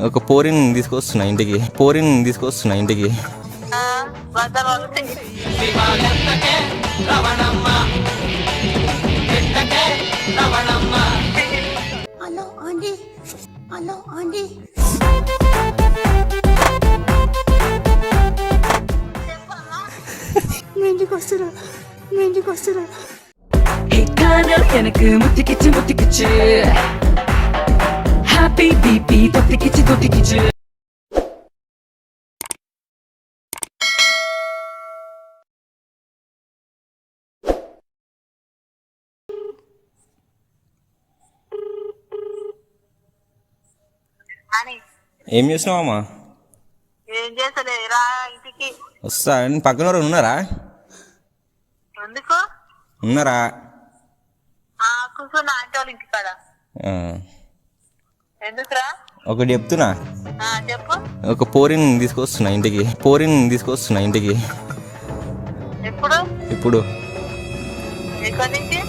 ఒక పోరిని తీసుకొస్తున్నా ఇంటికి hello aunty మీ ఇంటికి వస్తురా எனக்கு முத்திக்கிச்சு ஹாப்பி பிபி தொத்திக்கிச்சு ఏం చేసినావమ్మా? ఏం చేస్తలే రా ఇంటికి. వస్తా. పక్కన ఎవరు ఉన్నారా? ఎందుకు ఉన్నారా? కూర్చున్నా ఆంటీ వాళ్ళ ఇంటికాడ. ఎందుకురా? ఒకటి చెప్తున్నా. చెప్పు. ఒక పోరిని తీసుకొస్తున్నా ఇంటికి. ఇప్పుడు ఎక్కడి నుంచి?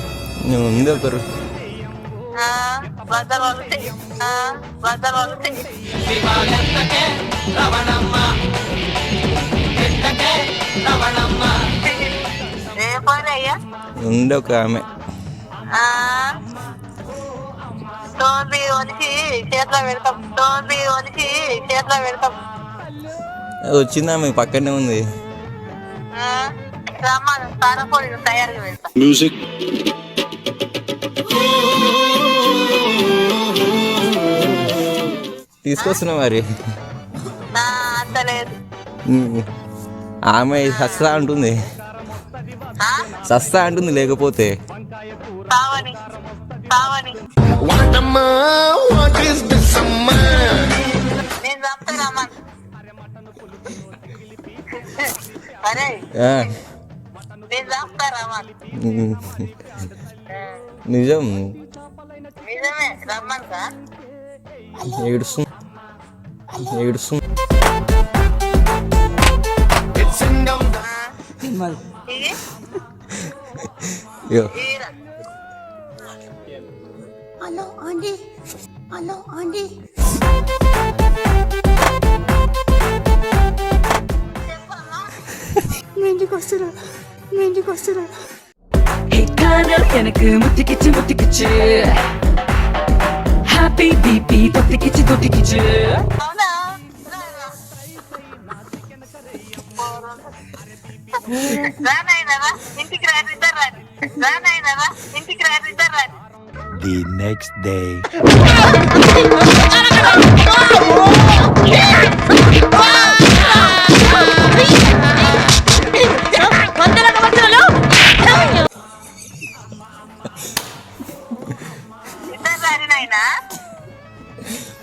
నువ్వు ఉంది ఒకరు. ఉంది ఒక ఆమె. వచ్చిందా? ఆమె పక్కనే ఉంది. మ్యూజిక్ తీసుకొస్తున్నా మరి. ఆమె సస్తా అంటుంది లేకపోతే నిజం. ఏడుస్తుంది. హలో ఆంటీ మీ ఇంటికి వస్తురా எனக்கு முத்திக்கிச்சு ஹாப்பி பிபி தொத்திக்கிச்சு The next day.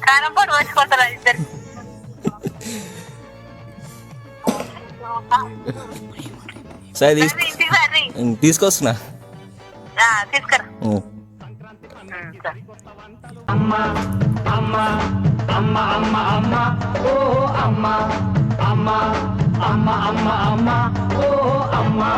కారంపొడి వచ్చుకుంటారా ఇద్దరు? సరే తీసుకొస్తున్నా. తీసుకురా. అమ్మా అమ్మా అమ్మా అమ్మా అమ్మా ఓ అమ్మా అమ్మా అమ్మా అమ్మా అమ్మా ఓ అమ్మా